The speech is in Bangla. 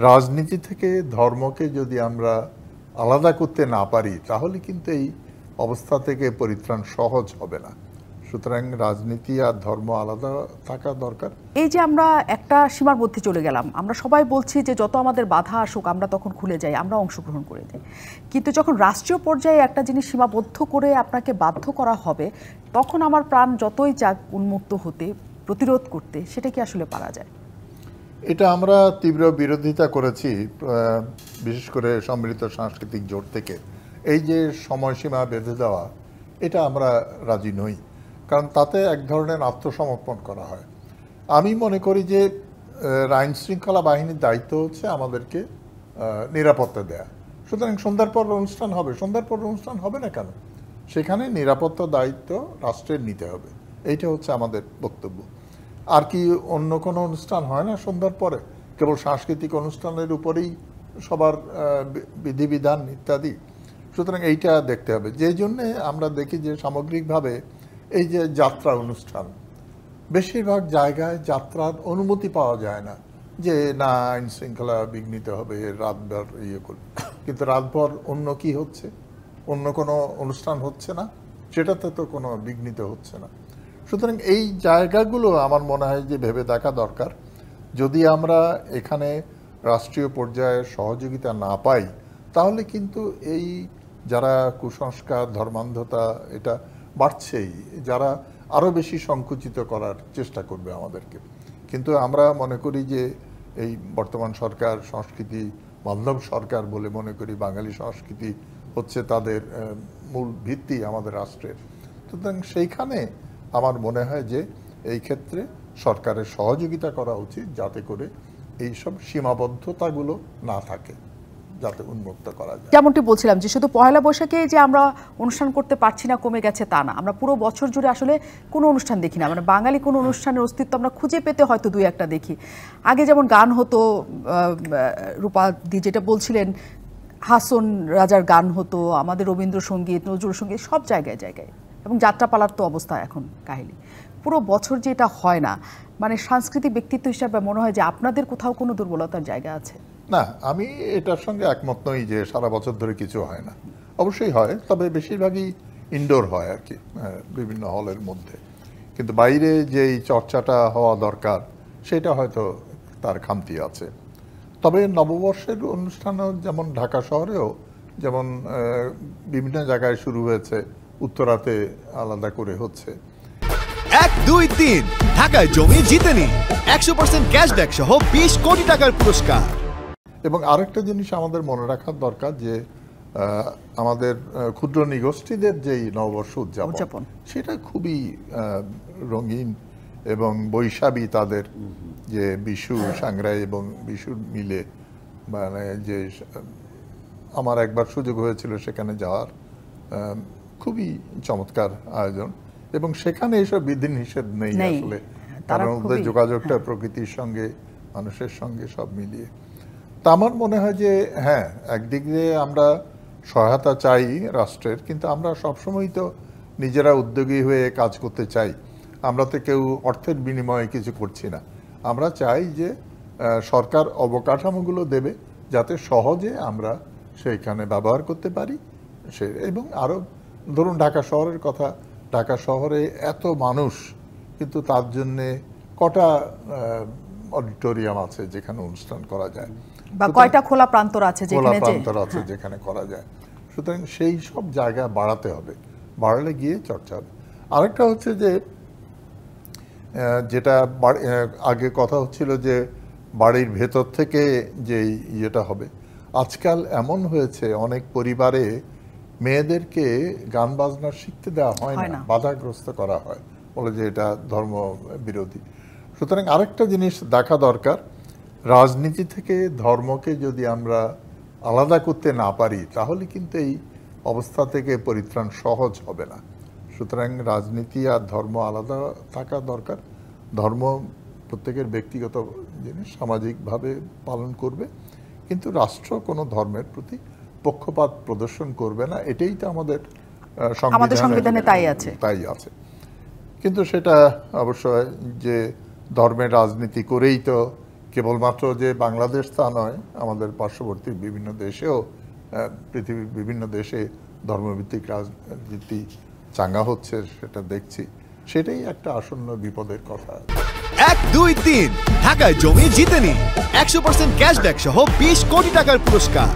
রাজনীতি থেকে ধর্মকে যদি আমরা আলাদা করতে না পারি তাহলে কিন্তু এই অবস্থা থেকে পরিত্রাণ সহজ হবে না। সুতরাং রাজনীতি আর ধর্ম আলাদা থাকা দরকার। এই যে আমরা একটা সীমার মধ্যে চলে গেলাম, আমরা সবাই বলছি যে যত আমাদের বাধা আসুক আমরা তখন খুলে যাই, আমরা অংশগ্রহণ করে দিই, কিন্তু যখন রাষ্ট্রীয় পর্যায়ে একটা জিনিস সীমাবদ্ধ করে আপনাকে বাধ্য করা হবে তখন আমার প্রাণ যতই চাক উন্মুক্ত হতে, প্রতিরোধ করতে, সেটা কি আসলে পারা যায়? এটা আমরা তীব্র বিরোধিতা করেছি, বিশেষ করে সম্মিলিত সাংস্কৃতিক জোট থেকে। এই যে সময়সীমা বেঁধে দেওয়া, এটা আমরা রাজি নই, কারণ তাতে এক ধরনের আত্মসমর্পণ করা হয়। আমি মনে করি যে আইন শৃঙ্খলা বাহিনীর দায়িত্ব হচ্ছে আমাদেরকে নিরাপত্তা দেয়া। সুতরাং সন্ধ্যার পর অনুষ্ঠান হবে, সন্ধ্যার পর অনুষ্ঠান হবে না কেন? সেখানে নিরাপত্তা দায়িত্ব রাষ্ট্রের নিতে হবে, এইটা হচ্ছে আমাদের বক্তব্য। আর কি অন্য কোনো অনুষ্ঠান হয় না সন্ধ্যার পরে? কেবল সাংস্কৃতিক অনুষ্ঠানের উপরেই সবার বিধিবিধান ইত্যাদি। সুতরাং এইটা দেখতে হবে। যেই জন্যে আমরা দেখি যে সামগ্রিকভাবে এই যে যাত্রা অনুষ্ঠান, বেশিরভাগ জায়গায় যাত্রার অনুমতি পাওয়া যায় না, যে না আইন শৃঙ্খলা বিঘ্নিত হবে, রাতভর ইয়ে করবে। কিন্তু রাতভর অন্য কি হচ্ছে? অন্য কোনো অনুষ্ঠান হচ্ছে না, সেটাতে তো কোনো বিঘ্নিত হচ্ছে না। সুতরাং এই জায়গাগুলো আমার মনে হয় যে ভেবে দেখা দরকার। যদি আমরা এখানে রাষ্ট্রীয় পর্যায়ে সহযোগিতা না পাই তাহলে কিন্তু এই যারা কুসংস্কার, ধর্মান্ধতা, এটা বাড়ছেই, যারা আরও বেশি সংকুচিত করার চেষ্টা করবে আমাদেরকে। কিন্তু আমরা মনে করি যে এই বর্তমান সরকার সংস্কৃতি বান্ধব সরকার বলে মনে করি। বাঙালি সংস্কৃতি হচ্ছে তাদের মূল ভিত্তি আমাদের রাষ্ট্রের। সুতরাং সেইখানে আমার মনে হয় যে এই ক্ষেত্রে সরকারের সহযোগিতা করা উচিত, যাতে করে এইসব সীমাবদ্ধতাগুলো না থাকে, যাতে উন্মুক্ত করা যায়। যেমনটি বলছিলাম যে শুধু পয়লা বৈশাখে যে আমরা অনুষ্ঠান করতে পারছি না, কমে গেছে তা না, আমরা পুরো বছর জুড়ে আসলে কোনো অনুষ্ঠান দেখি না। মানে বাঙালি কোনো অনুষ্ঠানের অস্তিত্ব আমরা খুঁজে পেতে হয়তো দুই একটা দেখি। আগে যেমন গান হতো, রূপাদি যেটা বলছিলেন, হাসন রাজার গান হতো, আমাদের রবীন্দ্রসঙ্গীত, নজরুল সঙ্গীত, সব জায়গায় জায়গায়, এবং যাত্রাপালার তো অবস্থা এখন কাহিনী। পুরো বছর যে এটা হয় না, মানে সাংস্কৃতিক ব্যক্তিত্ব হিসাবে মনে হয় যে আপনাদের কোথাও কোনো দুর্বলতার জায়গা আছে? না, আমি এটার সঙ্গে একমত নই যে সারা বছর ধরে কিছু হয় না। অবশ্যই হয়, তবে বেশিরভাগই ইনডোর হয় আর কি, বিভিন্ন হলের মধ্যে। কিন্তু বাইরে যেই চর্চাটা হওয়া দরকার সেটা হয়তো তার খামতি আছে। তবে নববর্ষের অনুষ্ঠানও যেমন ঢাকা শহরেও যেমন বিভিন্ন জায়গায় শুরু হয়েছে, উত্তরাতে আলাদা করে হচ্ছে। 1, 2, 3 ঢাকায় জমি জিতে নিন 100% ক্যাশব্যাক সহ 20 কোটি টাকার পুরস্কার। এবং আরেকটা জিনিস আমাদের মনে রাখার দরকার যে আমাদের ক্ষুদ্র নিগোষ্ঠীদের যেই নববর্ষ উদযাপন, সেটা খুবই রঙিন এবং বৈশাখী। তাদের যে বিশু সাংগ্রাই এবং বিশু মিলে, মানে যে আমার একবার সুযোগ হয়েছিল সেখানে যাওয়ার, খুবই চমৎকার আয়োজন। এবং সেখানে এসব বিধিনিষেধ নেই আসলে, তার মধ্যে যোগাযোগটা প্রকৃতির সঙ্গে, মানুষের সঙ্গে সব মিলিয়ে। তা আমার মনে হয় যে হ্যাঁ, একদিক দিয়ে আমরা সহায়তা চাই রাষ্ট্রের, কিন্তু আমরা সবসময় তো নিজেরা উদ্যোগী হয়ে কাজ করতে চাই। আমরা তো কেউ অর্থের বিনিময়ে কিছু করছি না। আমরা চাই যে সরকার অবকাঠামোগুলো দেবে যাতে সহজে আমরা সেইখানে ব্যবহার করতে পারি। এবং আরও ধরুন ঢাকা শহরের কথা, ঢাকা শহরে এত মানুষ, কিন্তু তার জন্যে কটা অডিটোরিয়াম আছে যেখানে অনুষ্ঠান করা যায়, বা কয়টা খোলা প্রান্তর আছে যেখানে করা যায়। সুতরাং সেই সব জায়গা বাড়াতে হবে, বাড়ালে গিয়ে চর্চা হবে। আরেকটা হচ্ছে যে যেটা আগে কথা হচ্ছিল যে বাড়ির ভেতর থেকে যে ইয়েটা হবে, আজকাল এমন হয়েছে অনেক পরিবারে মেয়েদেরকে গান বাজনা শিখতে দেওয়া হয় না, বাধাগ্রস্ত করা হয়, বলে যে এটা ধর্ম বিরোধী। সুতরাং আরেকটা জিনিস দেখা দরকার, রাজনীতি থেকে ধর্মকে যদি আমরা আলাদা করতে না পারি তাহলে কিন্তু এই অবস্থা থেকে পরিত্রাণ সহজ হবে না। সুতরাং রাজনীতি আর ধর্ম আলাদা থাকা দরকার। ধর্ম প্রত্যেকের ব্যক্তিগত জিনিস, সামাজিকভাবে পালন করবে, কিন্তু রাষ্ট্র কোনো ধর্মের প্রতি পক্ষপাত প্রদর্শন করবে না। এটাই তো আমাদের সংবিধানে তাই আছে। কিন্তু সেটা অবশ্যই যে ধর্মের রাজনীতি করেই তো কেবলমাত্র যে বাংলাদেশ তা নয়, আমাদের পার্শ্ববর্তী বিভিন্ন দেশেও পৃথিবীর বিভিন্ন দেশে ধর্মভিত্তিক রাজনীতি চাঙ্গা হচ্ছে, সেটা দেখছি। সেটাই একটা আসন্ন বিপদের কথা। 1, 2, 3 ঢাকায় জমি জিতে নিন 100% ক্যাশব্যাক সহ 20 কোটি টাকার পুরস্কার।